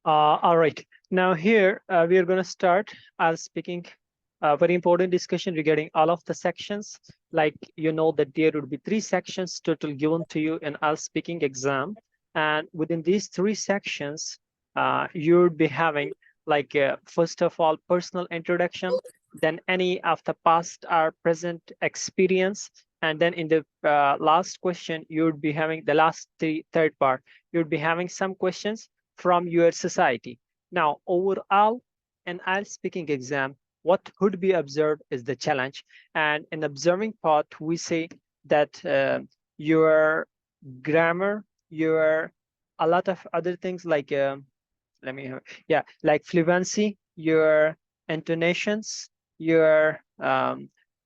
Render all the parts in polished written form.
All right. Now here we are going to start as speaking a very important discussion regarding all of the sections. Like you know that there would be 3 sections total given to you in all speaking exam, and within these 3 sections, you would be having like first of all personal introduction, then any of the past or present experience, and then in the last question you would be having the third part. You would be having some questions from your society. Now, overall, an IELTS speaking exam, what would be observed is the challenge. And in observing part, we say that your grammar, your a lot of other things like let me yeah, like fluency, your intonations, your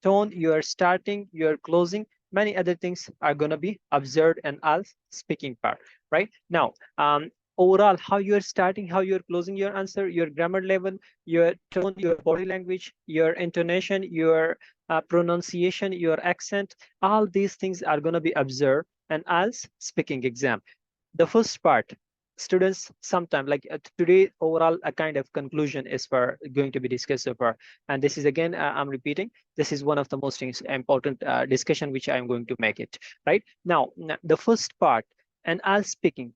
tone, your starting, your closing, many other things are going to be observed in all speaking part. Right now, overall, how you're starting, how you're closing your answer, your grammar level, your tone, your body language, your intonation, your pronunciation, your accent, all these things are going to be observed in IELTS speaking exam. The first part, students sometimes like today overall a kind of conclusion is for going to be discussed so far, and this is again I'm repeating, this is one of the most important discussion which I'm going to make it right now. The first part, and I'll speaking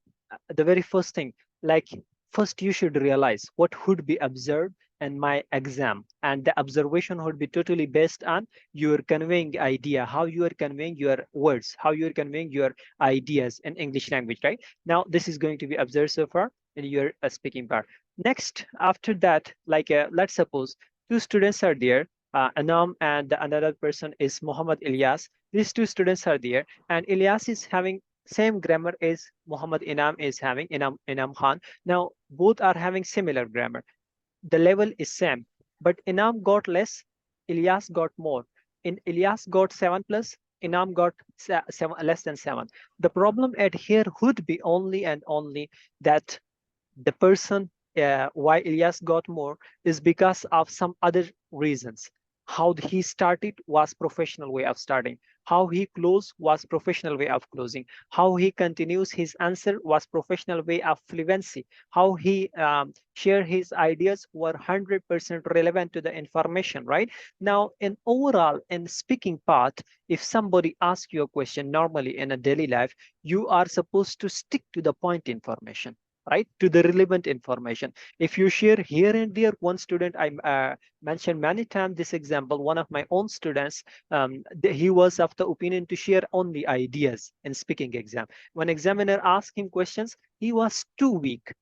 the very first thing, like first you should realize what would be observed in my exam, and the observation would be totally based on your conveying idea, how you are conveying your words, how you are conveying your ideas in English language. Right now this is going to be observed so far in your speaking part. Next, after that, like let's suppose 2 students are there, Anam and another person is Muhammad Ilyas. These 2 students are there, and Ilyas is having same grammar as Muhammad Inam is having, Inam Khan. Now both are having similar grammar. The level is same, but Inam got less, Ilyas got more. In Ilyas got 7 plus, Inam got 7 less than 7. The problem at here would be only and only that the person why Ilyas got more is because of some other reasons. How he started was professional way of starting. How he closed was professional way of closing. How he continues his answer was professional way of fluency. How he share his ideas were 100% relevant to the information. Right now, in overall in speaking part, if somebody asks you a question normally in a daily life, you are supposed to stick to the point information, right, to the relevant information. If you share here and there, one student I mentioned many times this example, one of my own students, he was of the opinion to share only ideas in speaking exam. When examiner asked him questions, he was too weak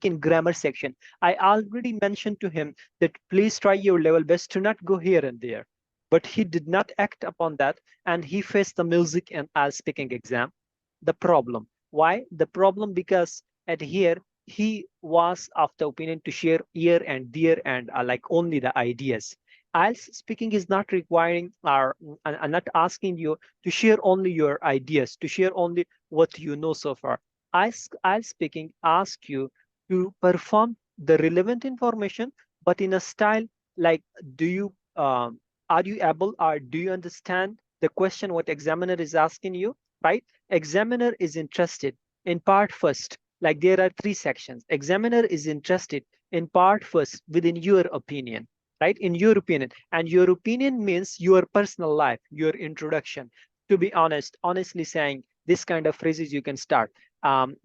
in grammar section. I already mentioned to him that please try your level best to not go here and there, but he did not act upon that, and he faced the music and as speaking exam. The problem, why the problem? Because at here he was of the opinion to share here and there and like only the ideas. IELTS speaking is not requiring or not asking you to share only your ideas, to share only what you know so far. IELTS speaking asks you to perform the relevant information, but in a style like, do you are you able or do you understand the question what examiner is asking you? Right, examiner is interested in part first, like there are 3 sections. Examiner is interested in part first within your opinion, right? In your opinion, and your opinion means your personal life, your introduction. To be honest, honestly saying, this kind of phrases you can start.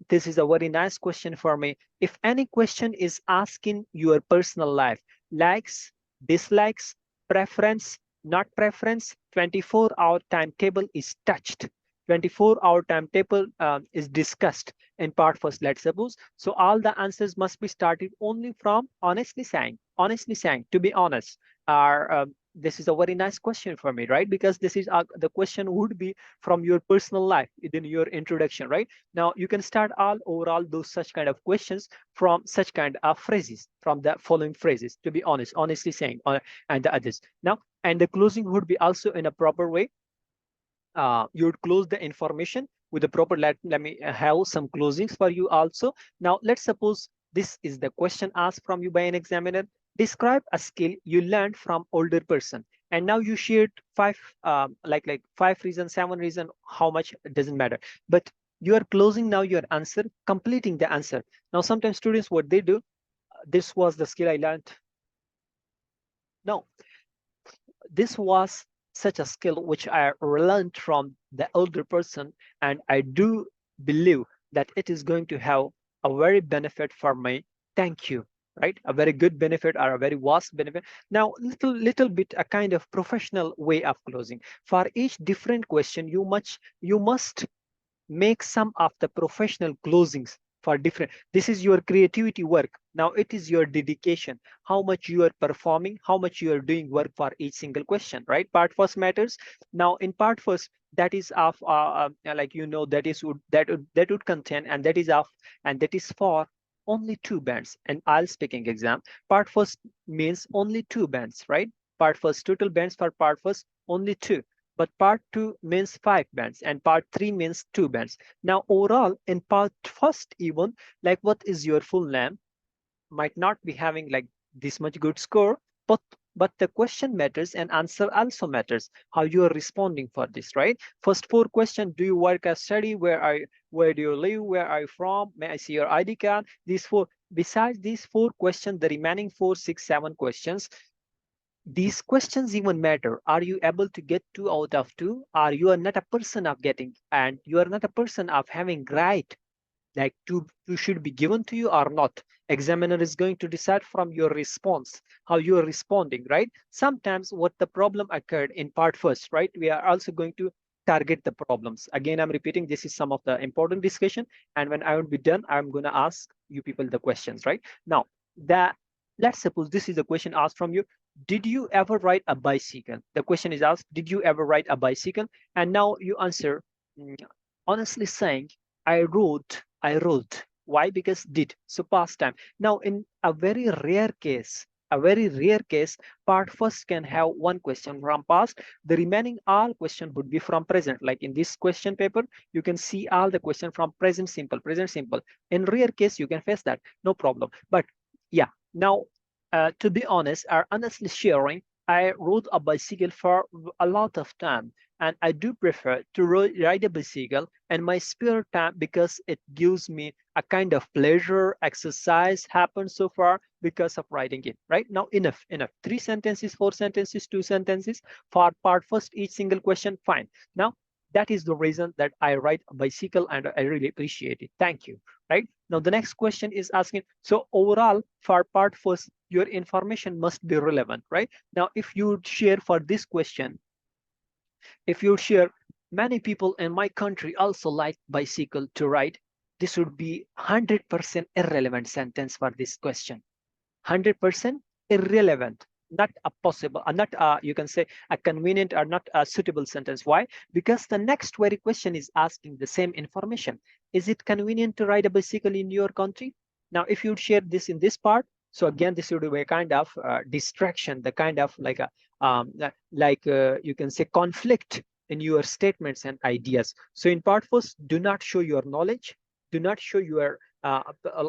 This is a very nice question for me. If any question is asking your personal life, likes, dislikes, preference, not preference, 24-hour timetable is touched. 24-hour timetable is discussed in part first, let's suppose. So all the answers must be started only from honestly saying, to be honest. This is a very nice question for me, right? Because this is the question would be from your personal life in your introduction, right? Now you can start all overall those such kind of questions from such kind of phrases, from the following phrases, to be honest, honestly saying, and the others. Now, and the closing would be also in a proper way. You would close the information with the proper, let me have some closings for you also. Now let's suppose this is the question asked from you by an examiner. Describe a skill you learned from older person, and now you shared 5 like 5 reasons, 7 reasons, how much, it doesn't matter, but You are closing now your answer, completing the answer. Now, sometimes students, what they do, this was the skill I learned. No, this was such a skill which I learned from the older person, and I do believe that it is going to have a very benefit for me. Thank you. Right, a very good benefit or a very vast benefit. Now, little bit a kind of professional way of closing. For each different question, you must make some of the professional closings for different. This is your creativity work. Now it is your dedication, how much you are performing, how much you are doing work for each single question, right? Part first matters. Now in part first, that is of like, you know, that would contain, and that is of, and that is for only 2 bands. And I'll speaking exam, part first means only 2 bands, right? Part first, total bands for part first only 2, but part 2 means 5 bands, and part 3 means 2 bands. Now overall in part first, even like what is your full name might not be having like this much good score, but the question matters and answer also matters, how you are responding for this, right? First 4 questions: do you work or study, where do you live, where are you from, may I see your ID card? These 4. Besides these 4 questions, the remaining 4, 6, 7 questions, these questions even matter. Are you able to get 2 out of 2? Or you are not a person of getting, and you are not a person of having right, like 2 should be given to you or not? Examiner is going to decide from your response, how you are responding, right? Sometimes what the problem occurred in part first, right? We are also going to target the problems. Again, I'm repeating, this is some of the important discussion, and when I will be done, I'm going to ask you people the questions, right? Now, let's suppose this is a question asked from you: did you ever ride a bicycle? The question is asked, did you ever ride a bicycle? And now you answer, honestly saying, I rode. Why? Because did. So past time. Now in a very rare case, part first can have 1 question from past. The remaining all question would be from present. Like in this question paper, you can see all the question from present simple, present simple. In rare case, you can face that, no problem. But yeah, now to be honest, or honestly sharing, I rode a bicycle for a lot of time, and I do prefer to ride a bicycle in my spare time because it gives me a kind of pleasure. Exercise happens so far because of riding it. Right now, enough. 3 sentences, 4 sentences, 2 sentences for part first, each single question. Fine. Now that is the reason that I ride a bicycle, and I really appreciate it. Thank you. Right now, the next question is asking, so overall for part first, your information must be relevant, right? Now, if you share for this question, if you share, many people in my country also like bicycle to ride, this would be 100% irrelevant sentence for this question. 100% irrelevant, not a possible, not you can say a convenient or not a suitable sentence. Why? Because the next very question is asking the same information. Is it convenient to ride a bicycle in your country? Now, if you share this in this part, so again, this would be a kind of distraction, the kind of like a you can say conflict in your statements and ideas. So in part first, do not show your knowledge, do not show your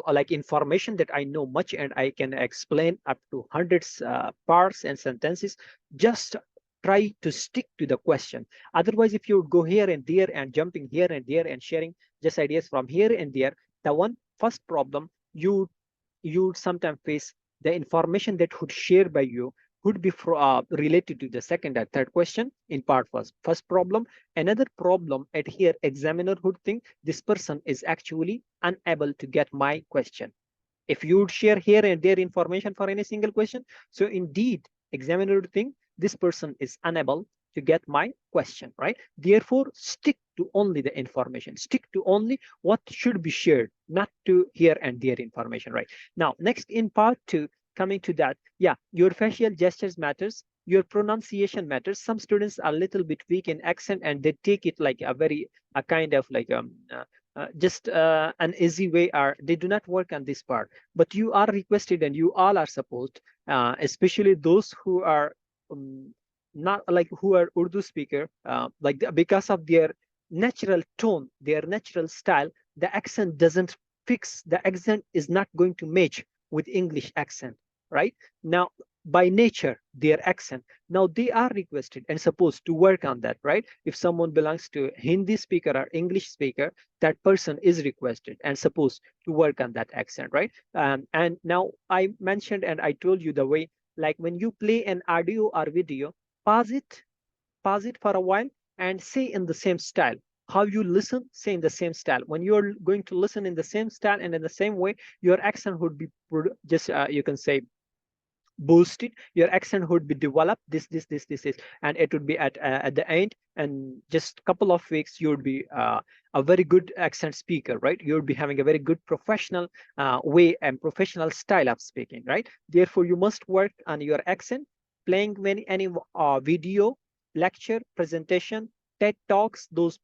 like information that I know much and I can explain up to hundreds parts and sentences. Just try to stick to the question. Otherwise, if you go here and there and jumping here and there and sharing just ideas from here and there, the first problem you would sometimes face, the information that would share by you would be related to the second and third question in part first problem. Another problem at here, examiner would think this person is actually unable to get my question. If you would share here and there information for any single question, so indeed examiner would think this person is unable to get my question, right? Therefore, stick to only the information, stick to only what should be shared, not to here and there information, right? Now, next in part 2, coming to that, yeah, your facial gestures matters, your pronunciation matters. Some students are a little bit weak in accent and they take it like a kind of like just an easy way, or they do not work on this part. But you are requested and you all are supposed, especially those who are not like who are Urdu speaker, because of their natural tone, their natural style, the accent doesn't fix, the accent is not going to match with English accent, right? Now, by nature their accent. Now they are requested and supposed to work on that, right? If someone belongs to Hindi speaker or English speaker, that person is requested and supposed to work on that accent, right? And now I mentioned and I told you the way, like when you play an audio or video, pause it for a while and say in the same style. How you listen, say in the same style. When you're going to listen in the same style and in the same way, your accent would be just you can say boosted. Your accent would be developed. This is, and it would be at the end. And just couple of weeks, you would be a very good accent speaker, right? You would be having a very good professional way and professional style of speaking, right? Therefore, you must work on your accent, playing any video, lecture, presentation, TED talks, those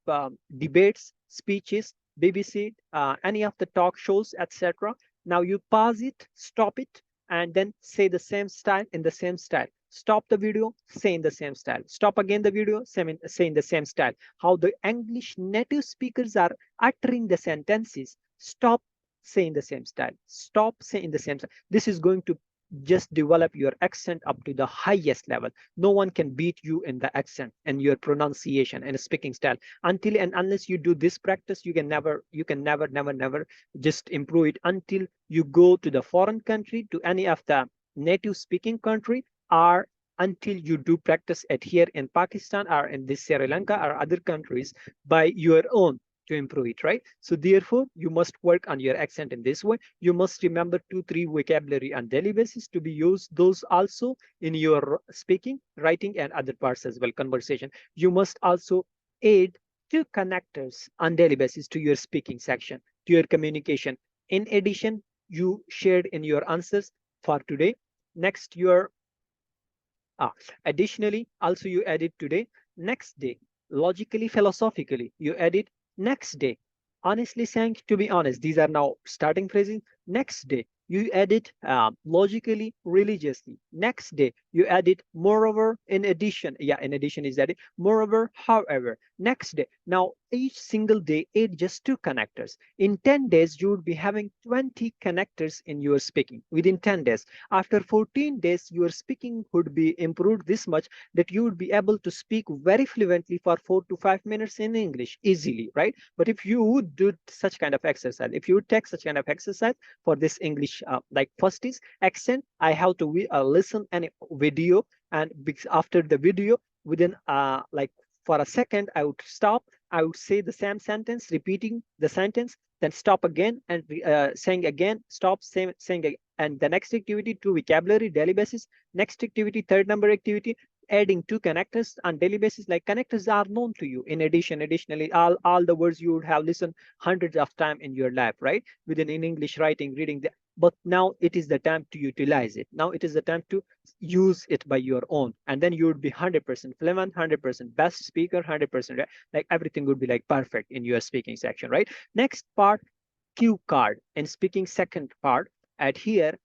debates, speeches, BBC, any of the talk shows, etc. Now you pause it, stop it, and then say the same style in the same style. Stop the video, say in the same style. Stop again the video, say in the same style. How the English native speakers are uttering the sentences. Stop, say in the same style. Stop, say in the same style. This is going to just develop your accent up to the highest level. No one can beat you in the accent and your pronunciation and speaking style. Until and unless you do this practice, you can never just improve it until you go to the foreign country, to any of the native speaking country, or until you do practice it here in Pakistan or in this Sri Lanka or other countries by your own to improve it, right? So therefore, you must work on your accent in this way. You must remember 2-3 vocabulary on daily basis to be used, those also in your speaking, writing, and other parts as well, conversation. You must also add 2 connectors on daily basis to your speaking section, to your communication. In addition, you shared in your answers for today. Next, your additionally, also you added today, next day, logically, philosophically, you added next day, honestly saying, to be honest. These are now starting phrases. Next day, you added logically, religiously. Next day, you added moreover, in addition. Yeah, in addition is added. Moreover, however. Next day. Now, each single day, add just 2 connectors. In 10 days, you would be having 20 connectors in your speaking within 10 days. After 14 days, your speaking would be improved this much that you would be able to speak very fluently for 4 to 5 minutes in English easily, right? But if you would do such kind of exercise, if you would take such kind of exercise for this English, like first is accent, I have to listen any video, and after the video, within like for a second, I would stop. I would say the same sentence, repeating the sentence, then stop again and saying again, stop, saying again. And the next activity, 2 vocabulary, daily basis. Next activity, 3rd number activity, adding 2 connectors on daily basis. Like connectors are known to you. In addition, additionally, all the words you would have listened hundreds of times in your life, right? Within in English, writing, reading. But now it is the time to utilize it. Now it is the time to use it by your own. And then you would be 100% fluent, 100% best speaker, 100%, like everything would be like perfect in your speaking section, right? Next part, cue card. In speaking second part, at here,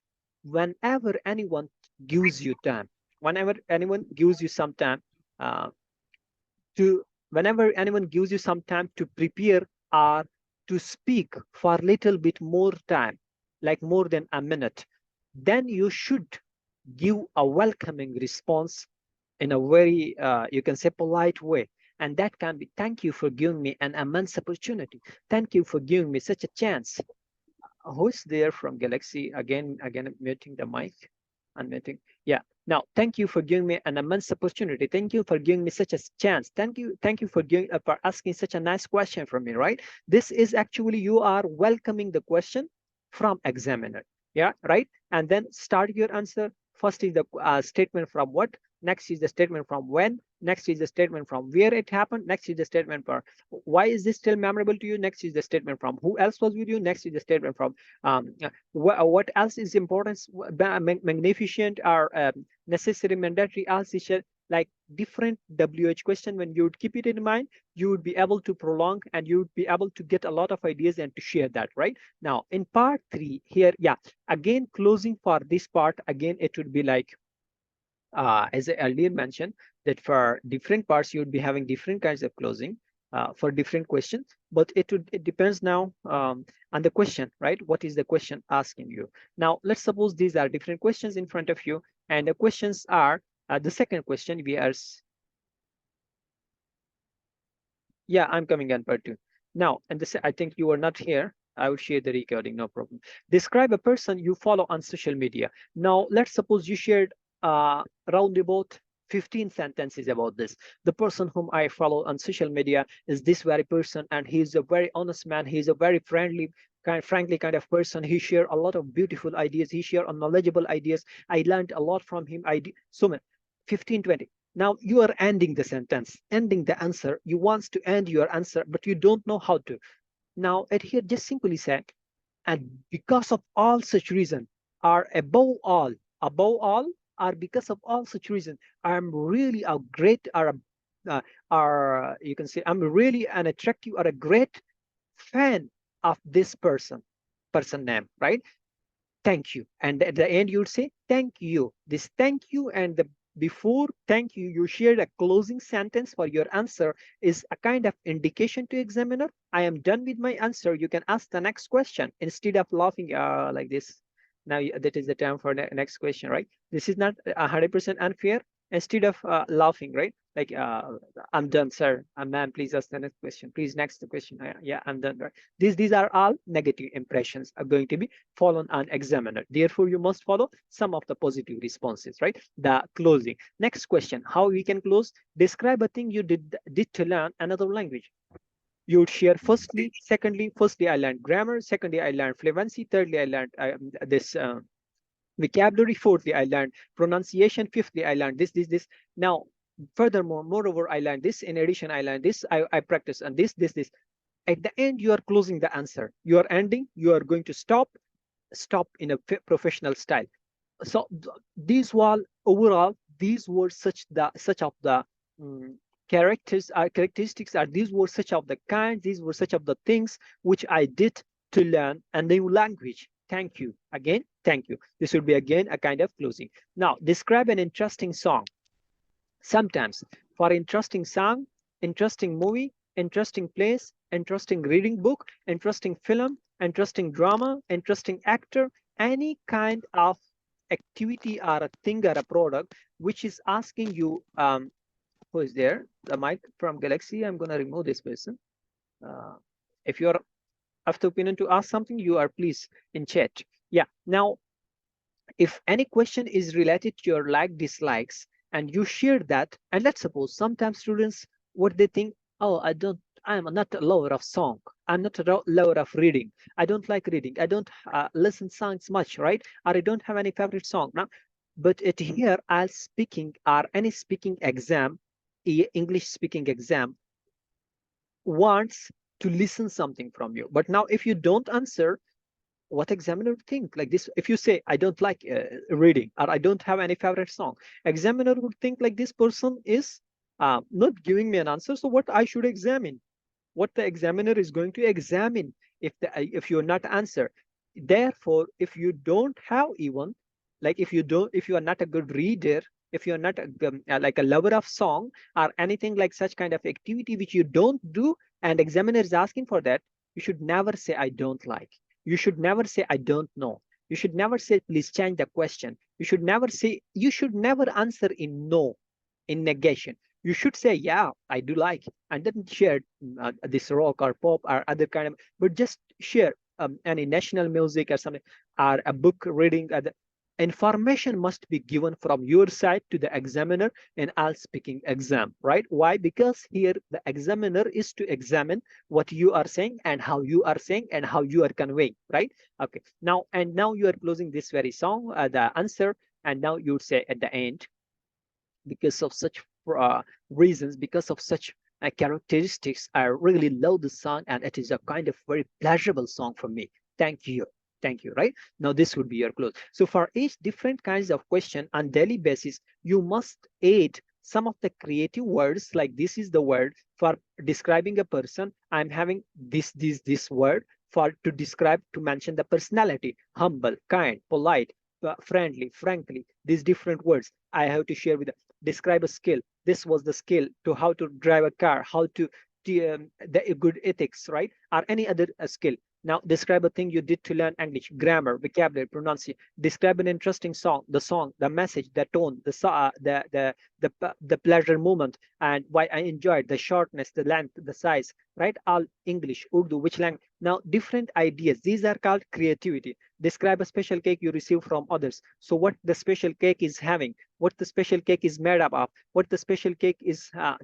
whenever anyone gives you time, whenever anyone gives you some time uh, whenever anyone gives you some time to prepare or to speak for a little bit more time, like more than a minute, then you should give a welcoming response in a very, you can say, polite way. And that can be, thank you for giving me an immense opportunity. Thank you for giving me such a chance. Who's there from Galaxy? Again, muting the mic. Unmuting. Yeah. Now, thank you for giving me an immense opportunity. Thank you for giving me such a chance. Thank you for giving for asking such a nice question from me, right? This is actually, you are welcoming the question from examiner. Yeah, right? And then start your answer. First is the statement from what, next is the statement from when, next is the statement from where it happened, next is the statement for why is this still memorable to you, next is the statement from who else was with you, next is the statement from what else is important, magnificent, or necessary, mandatory, essential, like different WH question. When you would keep it in mind, you would be able to prolong and you would be able to get a lot of ideas and to share that, right? Now in part 3 here, yeah, again closing for this part, again it would be like as I earlier mentioned, that for different parts you would be having different kinds of closing for different questions, but it depends now on the question, right? What is the question asking you? Now let's suppose these are different questions in front of you. And the questions are, the second question we are, yeah, I'm coming on part two. Now, and this, I think you are not here. I will share the recording, no problem. Describe a person you follow on social media. Now, let's suppose you shared around about 15 sentences about this. The person whom I follow on social media is this very person, and he's a very honest man. He's a very friendly, frankly kind of person. He share a lot of beautiful ideas. He share knowledgeable ideas. I learned a lot from him. So many, 15, 20. Now you are ending the sentence, ending the answer. You want to end your answer, but you don't know how to. Now at here, just simply say, and because of all such reason, are above all, are because of all such reason, I'm really a great, or you can say, I'm really an attractive or a great fan of this person name, right? Thank you. And at the end, you would say, thank you. This thank you and the before thank you, you shared a closing sentence for your answer is a kind of indication to examiner. I am done with my answer. You can ask the next question instead of laughing like this. Now that is the time for the next question, right? This is not 100% unfair. Instead of laughing, right? Like, I'm done, sir. Ma'am, please ask the next question. Please, next question. Yeah, I'm done, right? These are all negative impressions are going to be followed on examiner. Therefore, you must follow some of the positive responses, right? The closing. Next question, how we can close? Describe a thing you did to learn another language. You would share firstly, I learned grammar. Secondly, I learned fluency. Thirdly, I learned this vocabulary. Fourthly, I learned pronunciation. Fifthly, I learned this. Now, furthermore, moreover, I learned this. In addition, I learned this. I practice on this. At the end, you are closing the answer. You are ending. You are going to stop in a professional style. So these were overall, these were such of the characteristics, are these were such of the kinds, these were such of the things which I did to learn a new language. Thank you again. Thank you. This will be again a kind of closing. Now describe an interesting song. Sometimes for interesting song, interesting movie, interesting place, interesting reading book, interesting film, interesting drama, interesting actor, any kind of activity or a thing or a product which is asking you, who is there? The mic from Galaxy. I'm going to remove this person. If you're of the opinion to ask something, you are please in chat. Yeah. Now, if any question is related to your dislikes, and you share that, and let's suppose sometimes students, what they think, oh, I'm not a lover of song. I'm not a lover of reading. I don't like reading. I don't listen songs much, right? Or I don't have any favorite song. Now, but at here, I'll speaking or any speaking exam, English speaking exam, wants to listen something from you. But now, if you don't answer, what examiner would think like this? If you say, I don't like reading, or I don't have any favorite song, examiner would think like this person is not giving me an answer. So what I should examine? What the examiner is going to examine if you're not answer. Therefore, if you don't have even, like if you are not a good reader, if you're not like a lover of song or anything like such kind of activity which you don't do, and examiner is asking for that, you should never say I don't like. You should never say I don't know. You should never say please change the question. You should never answer in no, in negation. You should say yeah, I do like, and then share this rock or pop or other kind of, but just share any national music or something, or a book reading. Information must be given from your side to the examiner in all speaking exam, right? Why? Because here the examiner is to examine what you are saying and how you are saying and how you are conveying, right? Okay. Now you are closing this very song, the answer, and now you would say at the end, because of such reasons, because of such characteristics, I really love the song, and it is a kind of very pleasurable song for me. Thank you. Thank you, right? Now this would be your close. So for each different kinds of question on daily basis, you must add some of the creative words, like this is the word for describing a person. I'm having this word for to describe, to mention the personality: humble, kind, polite, friendly, frankly. These different words I have to share with them. Describe a skill. This was the skill to how to drive a car, how to the good ethics, right? Or any other skill. Now describe a thing you did to learn English, grammar, vocabulary, pronunciation. Describe an interesting song, the message, the tone, the pleasure moment, and why I enjoyed the shortness, the length, the size, right? All English, Urdu, which language. Now different ideas, these are called creativity. Describe a special cake you receive from others. So what the special cake is having, what the special cake is made up of, what the special cake is how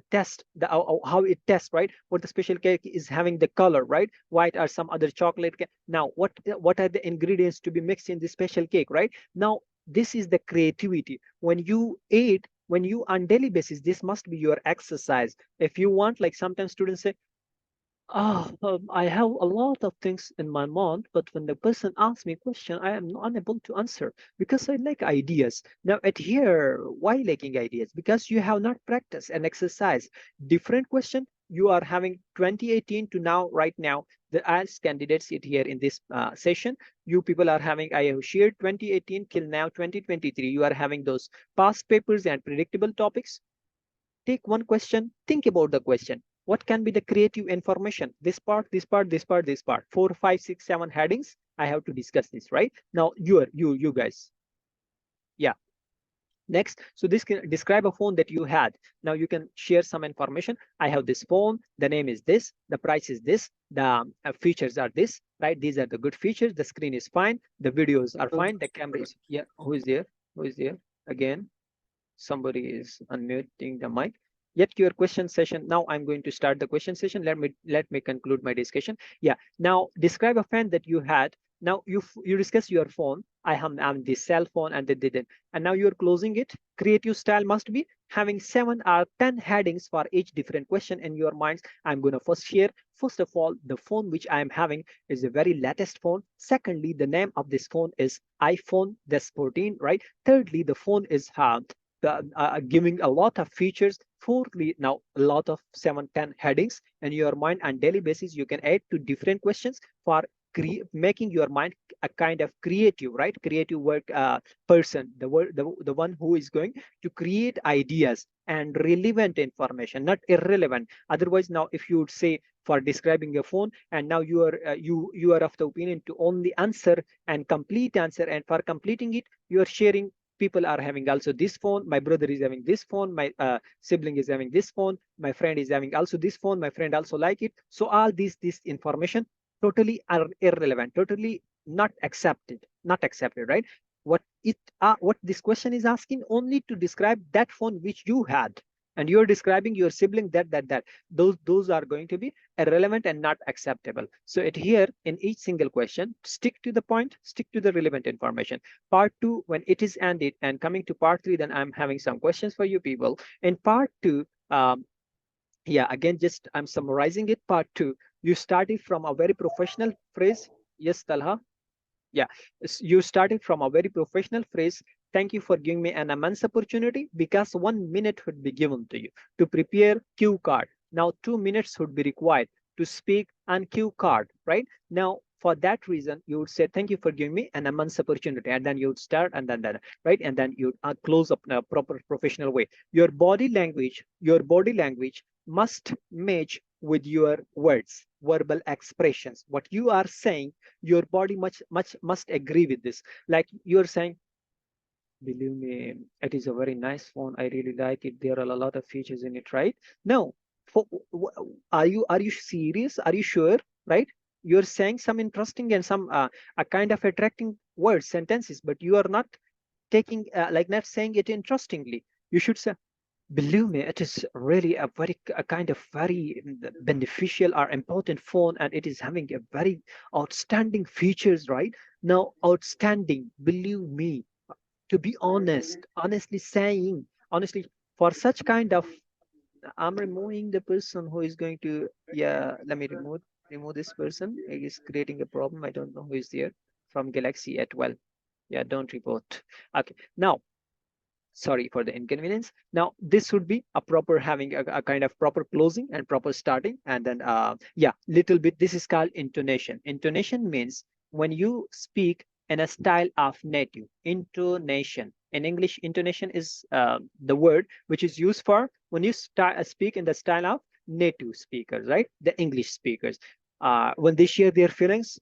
it tests, right? What the special cake is having, the color, right? White or some other chocolate cake. Now what are the ingredients to be mixed in the special cake, right? Now this is the creativity. When you eat, when you on daily basis, this must be your exercise. If you want, like sometimes students say, I have a lot of things in my mind, but when the person asks me a question, I am unable to answer because I lack ideas. Now, at here, why lacking ideas? Because you have not practiced and exercised. Different question. You are having 2018 to now, right now, the IELTS candidates sit here in this session. You people are having, I have shared 2018 till now 2023. You are having those past papers and predictable topics. Take one question, think about the question. What can be the creative information? This part, this part, this part, this part. 4, 5, 6, 7 headings. I have to discuss this, right? Now you guys. Yeah. Next, so this can describe a phone that you had. Now you can share some information. I have this phone, the name is this, the price is this, the features are this, right? These are the good features. The screen is fine, the videos are fine, the camera is, yeah. Who is there? Who is there? Again, somebody is unmuting the mic. Yet your question session. Now I'm going to start the question session. Let me conclude my discussion. Yeah. Now describe a fan that you had. Now you discuss your phone. I have this cell phone and didn't. And now you're closing it. Creative style must be having 7 or 10 headings for each different question in your minds. I'm gonna first share. First of all, the phone which I am having is a very latest phone. Secondly, the name of this phone is iPhone, that's 14, right? Thirdly, the phone is giving a lot of features. Fourthly, now a lot of 7, 10 headings in your mind. On daily basis, you can add to different questions for making your mind a kind of creative, right? Creative work person, the one who is going to create ideas and relevant information, not irrelevant. Otherwise, now if you would say for describing a phone, and now you are of the opinion to only answer and complete answer, and for completing it, you are sharing. People are having also this phone. My brother is having this phone. My sibling is having this phone. My friend is having also this phone. My friend also like it. So all this information totally are irrelevant, totally not accepted, right? What this question is asking only to describe that phone which you had, and you're describing your sibling that those are going to be irrelevant and not acceptable. So it here in each single question, stick to the point, stick to the relevant information. Part 2, when it is ended and coming to part 3, then I'm having some questions for you people. In part 2, yeah, again, just I'm summarizing it. Part 2, you started from a very professional phrase. Yes, Talha. Yeah, you started from a very professional phrase. Thank you for giving me an immense opportunity, because 1 minute would be given to you to prepare cue card. Now 2 minutes would be required to speak on cue card, right? Now for that reason, you would say, thank you for giving me an immense opportunity, and then you would start, and then right, and then you close up in a proper professional way. Your body language must match with your words, verbal expressions. What you are saying, your body must agree with this. Like you're saying, believe me, it is a very nice phone. I really like it. There are a lot of features in it, right? No, are you serious? Are you sure? Right? You're saying some interesting and some a kind of attracting words, sentences, but you are not taking like not saying it interestingly. You should say, believe me, it is really a kind of very beneficial or important phone, and it is having a very outstanding features, right? Now, outstanding, believe me, to be honest, honestly, for such kind of, I'm removing the person who is going to, yeah, let me remove this person. He is creating a problem. I don't know who is there from Galaxy at well. Yeah, don't report. Okay, now sorry for the inconvenience. Now this would be a proper having a kind of proper closing and proper starting, and then yeah, little bit, this is called intonation. Intonation means when you speak in a style of native. Intonation in English, intonation is the word which is used for when you speak in the style of native speakers, right? The English speakers when they share their feelings,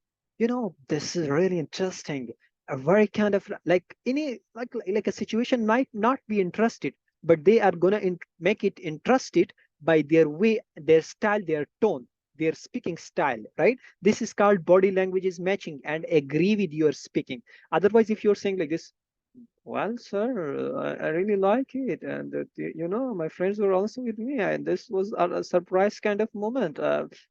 this is really interesting. A very kind of like any like a situation might not be interested, but they are gonna make it interested by their way, their style, their tone, their speaking style, right? This is called body language is matching and agree with your speaking. Otherwise, if you're saying like this, well, sir, I really like it, and my friends were also with me, and this was a surprise kind of moment.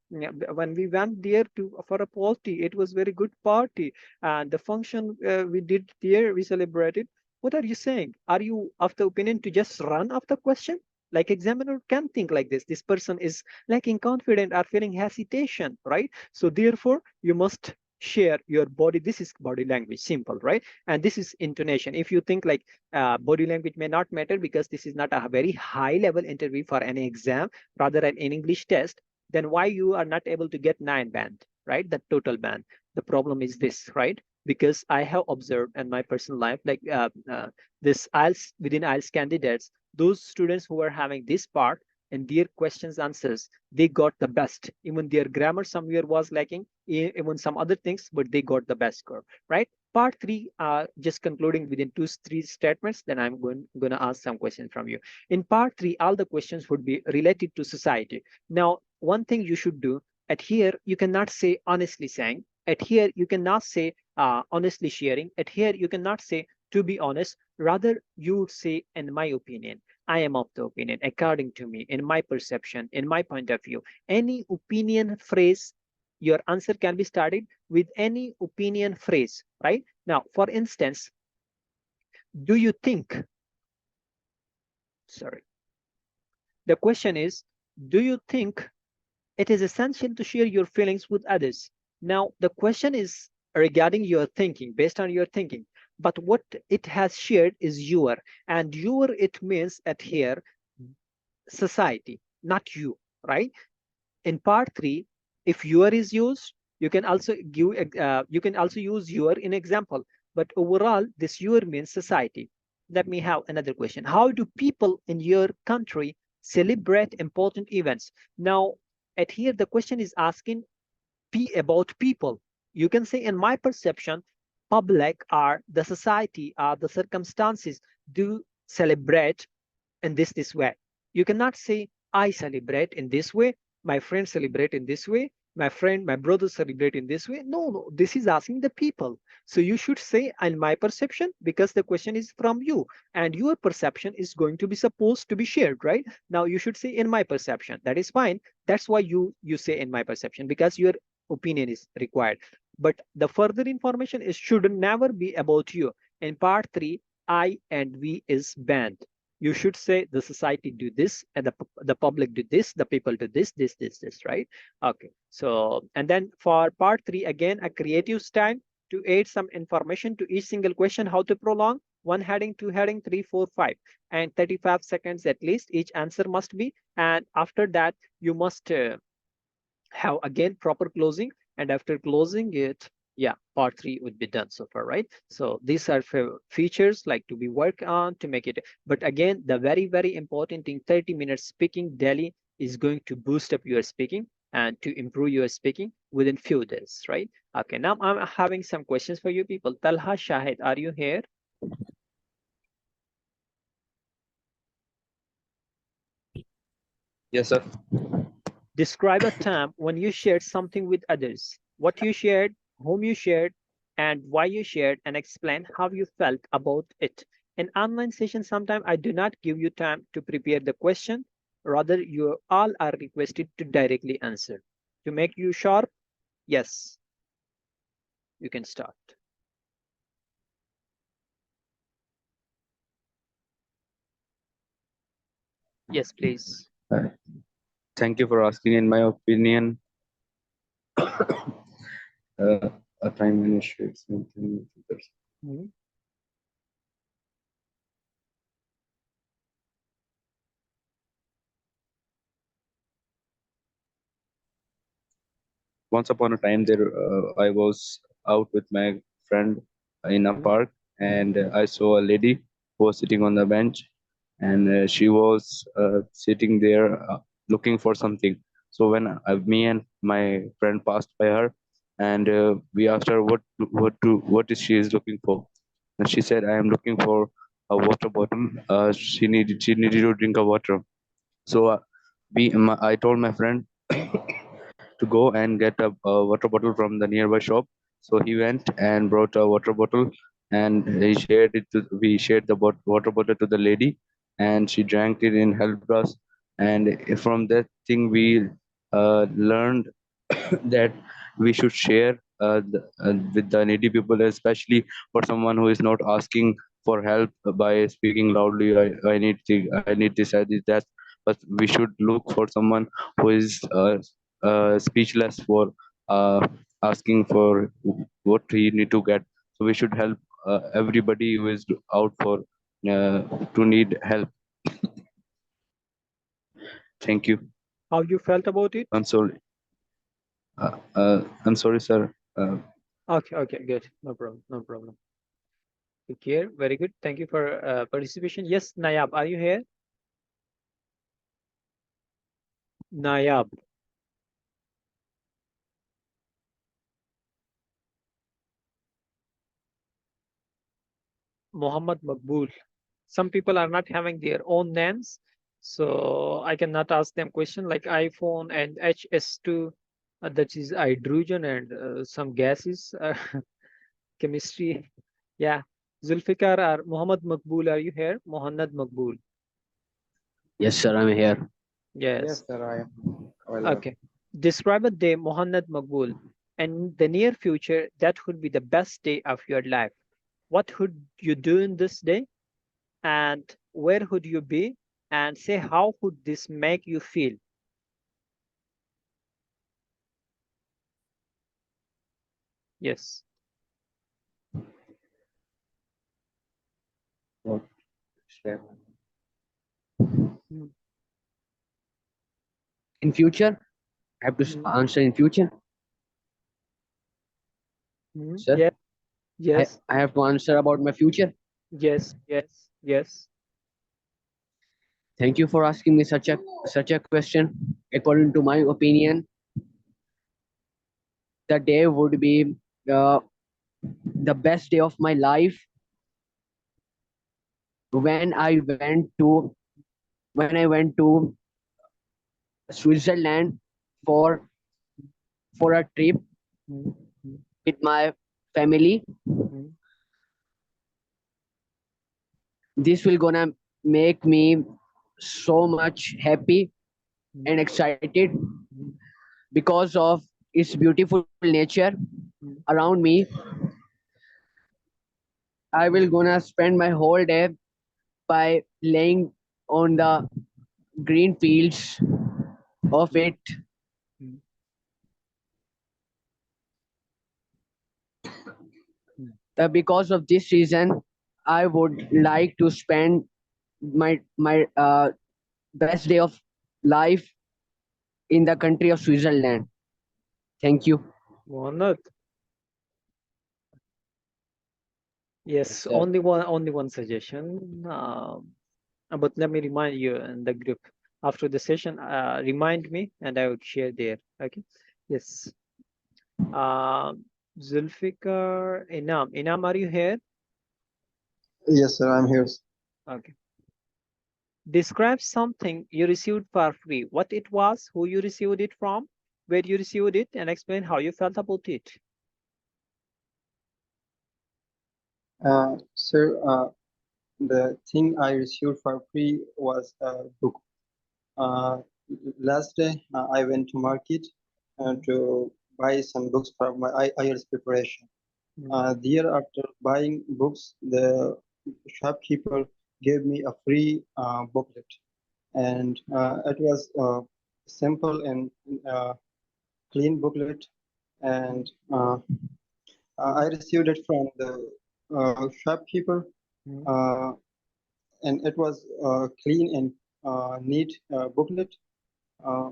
Yeah, when we went there to for a party, it was very good party, and the function we did there, we celebrated. What are you saying? Are you of the opinion to just run off the question? Like examiner can think like this. This person is lacking confidence or feeling hesitation, right? So therefore, you must share your body. This is body language, simple, right? And this is intonation. If you think like body language may not matter because this is not a very high level interview for any exam, rather an English test, then why you are not able to get 9 band, right? The total band. The problem is this, right? Because I have observed in my personal life, like this IELTS, within IELTS candidates, those students who are having this part and their questions answers, they got the best. Even their grammar somewhere was lacking, even some other things, but they got the best score, right? Part three, just concluding within 2-3 statements, then I'm going to ask some questions from you. In part three, all the questions would be related to society. Now, one thing you should do, at here, you cannot say honestly saying. At here, you cannot say honestly sharing. At here, you cannot say to be honest. Rather, you would say, in my opinion. I am of the opinion, according to me, in my perception, in my point of view. Any opinion phrase, your answer can be started with any opinion phrase, right? Now, for instance, do you think, sorry, the question is, do you think it is essential to share your feelings with others? Now, the question is regarding your thinking, based on your thinking, but what it has shared is your, and your, it means at here, society, not you, right? In part three, if your is used, you can also use your in example, but overall this your means society. Let me have another question. How do people in your country celebrate important events? Now, at here the question is asking about people. You can say, in my perception, public or the society or the circumstances do celebrate in this way. You cannot say I celebrate in this way, my friends celebrate in this way, my brothers celebrate in this way. No, this is asking the people. So you should say in my perception, because the question is from you and your perception is going to be supposed to be shared, right? Now you should say in my perception. That is fine. That's why you say in my perception, because your opinion is required. But the further information is should never be about you. In part three, I and we is banned. You should say the society do this and the public do this, the people do this, right? Okay. So, and then for part three, again, a creative style to add some information to each single question, how to prolong, 1 heading, 2 heading, 3, 4, 5, and 35 seconds at least each answer must be. And after that, you must have again proper closing, and after closing it, yeah, part three would be done so far, right? So these are features like to be worked on to make it. But again, the very important thing, 30 minutes speaking daily is going to boost up your speaking and to improve your speaking within few days, right? Okay, now I'm having some questions for you people. Talha, Shahid, are you here? Yes, sir. Describe a time when you shared something with others. What you shared, whom you shared, and why you shared, and explain how you felt about it. In online session, sometimes I do not give you time to prepare the question. Rather, you all are requested to directly answer. To make you sharp, yes, you can start. Yes, please. Uh, Thank you for asking. In my opinion, a time when you shared something with others. Mhm. Once upon a time, I was out with my friend in a Mhm. park, and I saw a lady who was sitting on the bench, and she was sitting there looking for something. So when me and my friend passed by her, and we asked her what is she is looking for, and she said, I am looking for a water bottle. She needed to drink a water. So I told my friend to go and get a water bottle from the nearby shop. So he went and brought a water bottle, and we shared the water bottle to the lady, and she drank it and helped us. And from that thing, we learned that we should share with the needy people, especially for someone who is not asking for help by speaking loudly. I need this, I need that. But we should look for someone who is speechless for uh, asking for what he need to get. So we should help everybody who is out for to need help. Thank you. How you felt about it? I'm sorry. I'm sorry, sir. Okay, good. No problem, no problem. Take care. Very good. Thank you for participation. Yes, Nayab, are you here? Nayab. Muhammad Maqbool. Some people are not having their own names, so I cannot ask them question like iPhone and HS2, that is hydrogen and some gases, chemistry. Yeah. Zulfikar or Muhammad Maqbool, are you here? Muhammad Maqbool. Yes, sir, I'm here. Yes. sir, I am available. Okay. Describe a day, Muhammad Maqbool, and the near future that would be the best day of your life. What would you do in this day? And where would you be? And say, how would this make you feel? Yes. Mm, In future, I have to answer in future, sir. Yes. Yes. I have to answer about my future. Yes. Yes. Yes. Thank you for asking me such a question. According to my opinion, the day would be the best day of my life when I went to Switzerland for a trip Mm, mm, with my family. mm, This will gonna make me so much happy and excited mm, because of its beautiful nature mm, around me. I will gonna spend my whole day by laying on the green fields of it. mm, mm. Because of this reason, I would like to spend my best day of life in the country of Switzerland. Thank you. Muhammad. Yes, Yes, sir. only one suggestion. But let me remind you in the group after the session. Remind me, and I would share there. Okay. Yes. Zulfikar, Inam, are you here? Yes, sir, I'm here. Okay. Describe something you received for free. What it was, who you received it from, where you received it, and explain how you felt about it. Sir, the thing I received for free was a book. Uh, Last day, I went to market to buy some books for my IELTS preparation. There, after buying books, the shopkeeper gave me a free booklet, and it was simple and clean booklet, and I received it from the shopkeeper, uh, and it was clean and neat booklet, uh,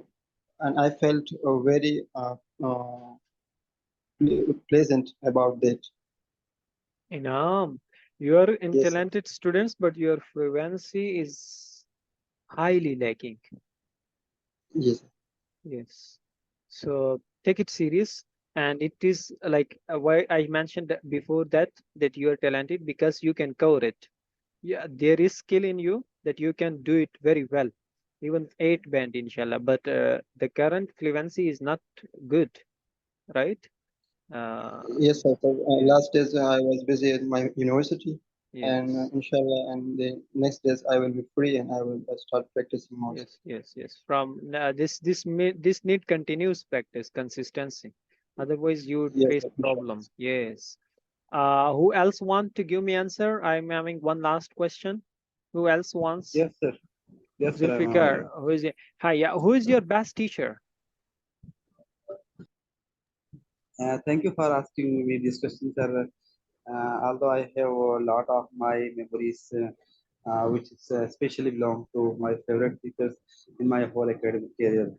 and I felt very pleasant about that. Inam, you are Yes, sir. talented students, but your fluency is highly lacking. Yes, sir. Yes. So take it serious And it is like why I mentioned before that you are talented because you can cover it. Yeah, there is skill in you that you can do it very well, even 8 band inshallah. But the current fluency is not good, right? Yes, sir. So, last days I was busy at my university, and Yes. inshallah, and the next days I will be free and I will start practicing more. Yes. From this need continuous practice, consistency. Otherwise, you would Yes, face sir, inshallah. problem. Yes. Who else want to give me answer? I'm having one last question. Who else wants? Yes, sir. Yes, sir. I'm Zulfikar, available. who is it? Hi, yeah. Who is your best teacher? Thank you for asking me this question, sir. Although I have a lot of my memories, which is especially belong to my favorite teachers in my whole academic career.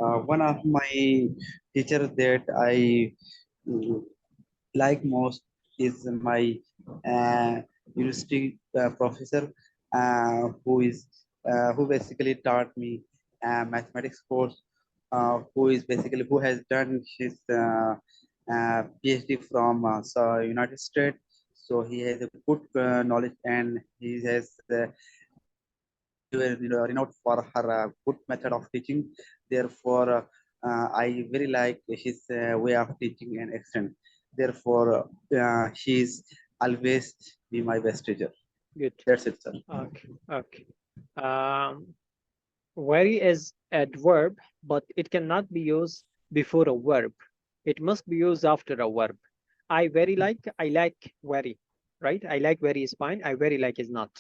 One of my teachers that I mm, like most is my uh, university professor, who basically taught me mathematics course, who has done his PhD from United States. So he has a good knowledge, and he has she was renowned for her good method of teaching. Therefore, I very like his way of teaching and accent. Therefore, she is always be my best teacher. Good. That's it, sir. Okay. Very is adverb, but it cannot be used before a verb. It must be used after a verb. I like very, right? I like very is fine. I very like is not.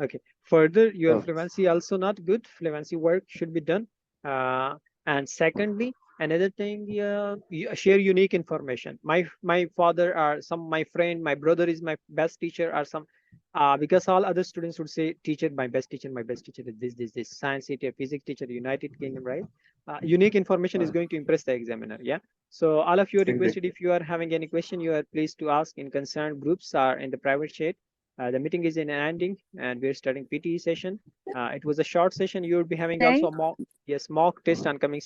Okay. Further, your Oh, fluency also not good. Fluency work should be done. And secondly, another thing, share unique information. My father or some my friend, my brother is my best teacher or some because all other students would say, teacher, my best teacher is this, science teacher, physics teacher, United Kingdom, right? Unique information is oh, going to impress the examiner. Yeah. So all of you are requested, exactly. if you are having any question, you are pleased to ask in concerned groups or in the private chat. The meeting is in ending and we're starting PTE session. It was a short session. You will be having also a mock test on coming